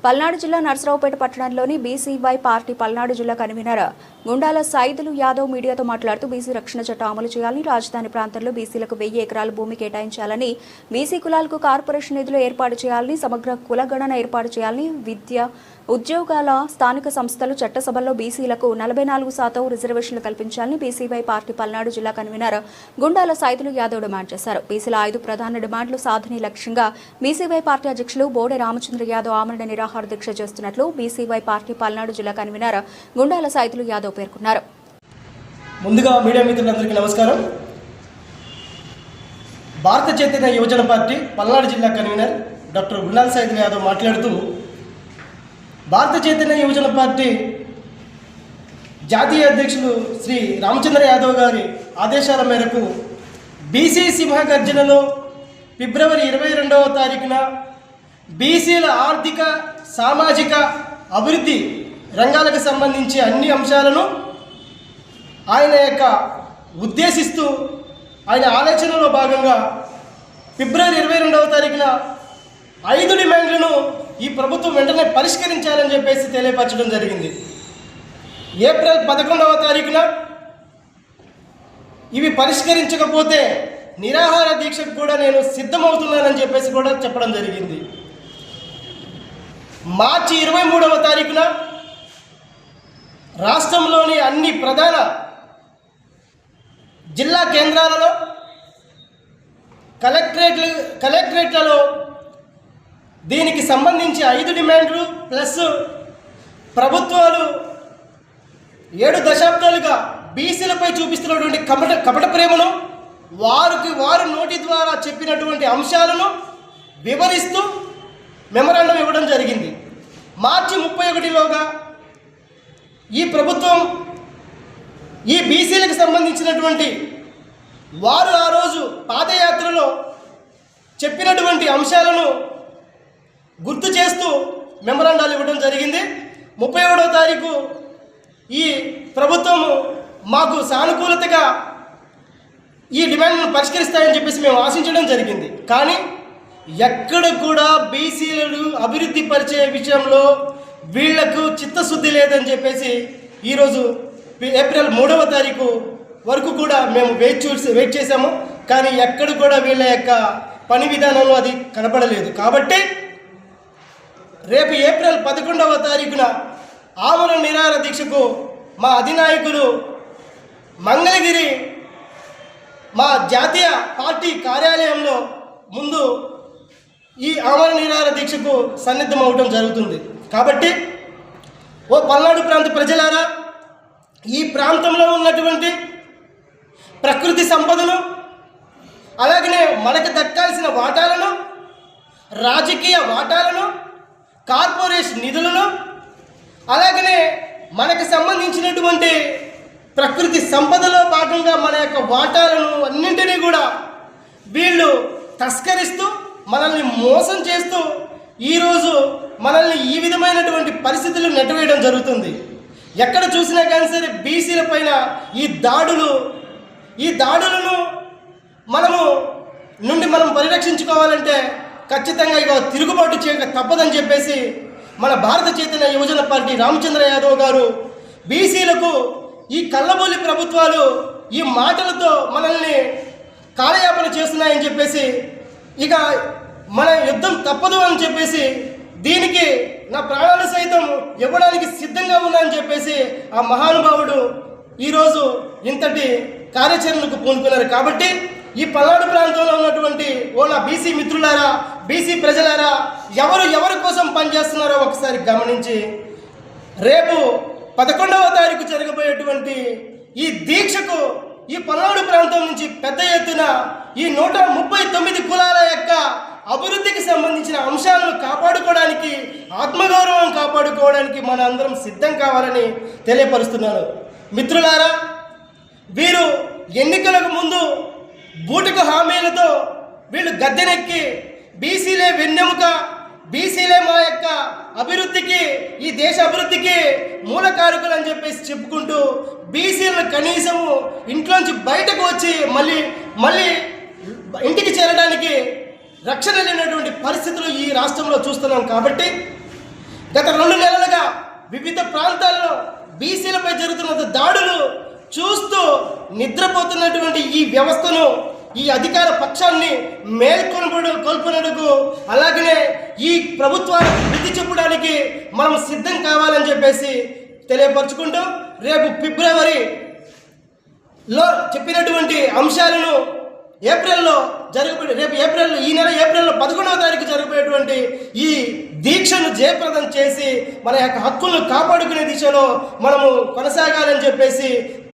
పల్నాడు జిల్లా నర్సరావుపేట పట్టణంలోని BCY party Palnadu జిల్లా కన్వీనర్ గుండాల సైదులు యాదవ్ మీడియాతో మాట్లాడుతూ బీసీ రక్షణ చట్టం అమలు చేయాలని, రాజధాని ప్రాంతంలో బీసీలకు 1000 ఎకరాల భూమి కేటాయించాలని, బీసీ కులాలకు కార్పొరేషన్ నిధులు ఏర్పాటు చేయాలని, సమగ్ర కులగణన ఏర్పాటు చేయాలని, విద్య ఉద్యోగాల స్థానిక సంస్థలు చట్టసభల్లో బీసీలకు 44% రిజర్వేషన్లు కల్పించాలని బీసీవై పార్టీ పల్నాడు జిల్లా కన్వీనర్ గుండాల సైదులు యాదవ్ డిమాండ్ చేశారు. బీసీల 5 ప్రధాన డిమాండ్లు సాధనే లక్ష్యంగా బీసీవై పార్టీ అధ్యక్షులు బోడే రామచంద్ర యాదవ్ ఆమరణ నిరాహార దీక్ష చేస్తున్నట్లు బీసీవై పార్టీ పల్నాడు జిల్లా కన్వీనర్ గుండాల సైదులు యాదవ్ పేర్కొన్నారు. ముందుగా మీడియా మిత్రులందరికీ నమస్కారం. భారత చైతన్య యువజన పార్టీ పల్నాడు జిల్లా కన్వీనర్ డాక్టర్ గుండాల సైదులు యాదవ్ మాట్లాడుతూ, భారత చైతన్య యువజన పార్టీ జాతీయ అధ్యక్షులు శ్రీ రామచంద్ర యాదవ్ గారి ఆదేశాల మేరకు బీసీ సింహగర్జనలో ఫిబ్రవరి 22వ తారీఖున బీసీల ఆర్థిక సామాజిక అభివృద్ధి రంగాలకు సంబంధించి అన్ని అంశాలను ఆయన ఉద్దేశిస్తూ ఆయన ఆలోచనలో భాగంగా ఫిబ్రవరి 22వ తారీఖున 5 డిమాండ్లను ఈ ప్రభుత్వం వెంటనే పరిష్కరించాలని చెప్పేసి తెలియపరచడం జరిగింది. ఏప్రిల్ 11వ తారీఖున ఇవి పరిష్కరించకపోతే నిరాహార దీక్షకు కూడా నేను సిద్ధమవుతున్నానని చెప్పేసి కూడా చెప్పడం జరిగింది. మార్చి 23వ తారీఖున రాష్ట్రంలోని అన్ని ప్రధాన జిల్లా కేంద్రాలలో కలెక్టరేట్లలో దీనికి సంబంధించి 5 డిమాండ్లు ప్లస్ ప్రభుత్వాలు 7 దశాబ్దాలుగా బీసీలపై చూపిస్తున్నటువంటి కపట ప్రేమను వారు నోటి ద్వారా చెప్పినటువంటి అంశాలను వివరిస్తూ మెమరాండం ఇవ్వడం జరిగింది. మార్చి 31లోగా ఈ ప్రభుత్వం ఈ బీసీలకు సంబంధించినటువంటి వారు ఆ రోజు పాదయాత్రలో చెప్పినటువంటి అంశాలను గుర్తు చేస్తూ మెమరాండాలు ఇవ్వడం జరిగింది. 31వ తారీఖు ఈ ప్రభుత్వం మాకు సానుకూలతగా ఈ డిమాండ్ను పరిష్కరిస్తాయని చెప్పేసి మేము ఆశించడం జరిగింది. కానీ ఎక్కడ కూడా బీసీలను అభివృద్ధి పరిచే విషయంలో వీళ్లకు చిత్తశుద్ధి లేదని చెప్పేసి ఈరోజు ఏప్రిల్ 3వ తారీఖు వరకు కూడా మేము వెయిట్ చేశాము. కానీ ఎక్కడ కూడా వీళ్ళ యొక్క పని విధానంలో అది కనపడలేదు. కాబట్టి రేపు ఏప్రిల్ 11వ తారీఖున ఆమరణ నిరాహార దీక్షకు మా అధినాయకులు మంగళగిరి మా జాతీయ పార్టీ కార్యాలయంలో ముందు ఈ ఆమరణ నిరాహార దీక్షకు సన్నిద్ధం అవడం జరుగుతుంది. కాబట్టి ఓ పల్నాడు ప్రాంత ప్రజలారా, ఈ ప్రాంతంలో ఉన్నటువంటి ప్రకృతి సంపదను, అలాగనే మనకు దక్కాల్సిన వాటాలను, రాజకీయ వాటాలను, కార్పొరేషన్ నిధులను, అలాగనే మనకు సంబంధించినటువంటి ప్రకృతి సంపదలో భాగంగా మన యొక్క వాటాలను అన్నింటినీ కూడా వీళ్ళు తస్కరిస్తూ మనల్ని మోసం చేస్తూ ఈరోజు మనల్ని ఈ విధమైనటువంటి పరిస్థితులు నెట్టవేయడం జరుగుతుంది. ఎక్కడ చూసినా కానీ సరే బీసీల పైన ఈ దాడులను మనం పరిరక్షించుకోవాలంటే ఖచ్చితంగా ఇక తిరుగుబాటు చేయక తప్పదని చెప్పేసి మన భారత చైతన్య యువజన పార్టీ రామచంద్ర యాదవ్ గారు బీసీలకు ఈ కళ్ళబొల్లి ప్రభుత్వాలు ఈ మాటలతో మనల్ని కాలయాపన చేస్తున్నాయని చెప్పేసి ఇక మన యుద్ధం తప్పదు అని చెప్పేసి దీనికి నా ప్రాణాలు సైతం ఇవ్వడానికి సిద్ధంగా ఉన్నానని చెప్పేసి ఆ మహానుభావుడు ఈరోజు ఇంతటి కార్యాచరణకు పూనుకున్నారు. కాబట్టి ఈ పల్నాడు ప్రాంతంలో ఉన్నటువంటి నా బీసీ మిత్రులారా, బీసీ ప్రజలారా, ఎవరి కోసం పనిచేస్తున్నారో ఒకసారి గమనించి రేపు 11వ తారీఖు జరగబోయేటువంటి ఈ దీక్షకు ఈ పల్నాడు ప్రాంతం నుంచి పెద్ద ఎత్తున ఈ 139 కులాల యొక్క అభివృద్ధికి సంబంధించిన అంశాలను కాపాడుకోవడానికి, ఆత్మగౌరవం కాపాడుకోవడానికి మన అందరం సిద్ధం కావాలని తెలియపరుస్తున్నాను. మిత్రులారా, వీరు ఎన్నికలకు ముందు బూటకు హామీలతో వీళ్ళు గద్దెనెక్కి బీసీలే వెన్నెముక, బీసీలే మా యొక్క అభివృద్ధికి, ఈ దేశ అభివృద్ధికి మూలకారకులు అని చెప్పేసి చెప్పుకుంటూ బీసీలను కనీసము ఇంట్లోంచి బయటకు వచ్చి మళ్ళీ ఇంటికి చేరడానికి రక్షణ లేనటువంటి పరిస్థితులు ఈ రాష్ట్రంలో చూస్తున్నాం. కాబట్టి గత 2 నెలలుగా వివిధ ప్రాంతాల్లో బీసీలపై జరుగుతున్న దాడులు చూస్తూ నిద్రపోతున్నటువంటి ఈ వ్యవస్థను, ఈ అధికార పక్షాన్ని కొల్పనకు అలాగనే ఈ ప్రభుత్వానికి బుద్ధి చెప్పడానికి మనం సిద్ధం కావాలని చెప్పేసి తెలియపరచుకుంటూ రేపు ఫిబ్రవరిలో చెప్పినటువంటి అంశాలను ఈ నెల ఏప్రిల్లో 11వ తారీఖు జరగబోయేటువంటి ఈ దీక్షను జయప్రదం చేసి మన యొక్క హక్కులను కాపాడుకునే దిశలో మనము కొనసాగాలని చెప్పేసి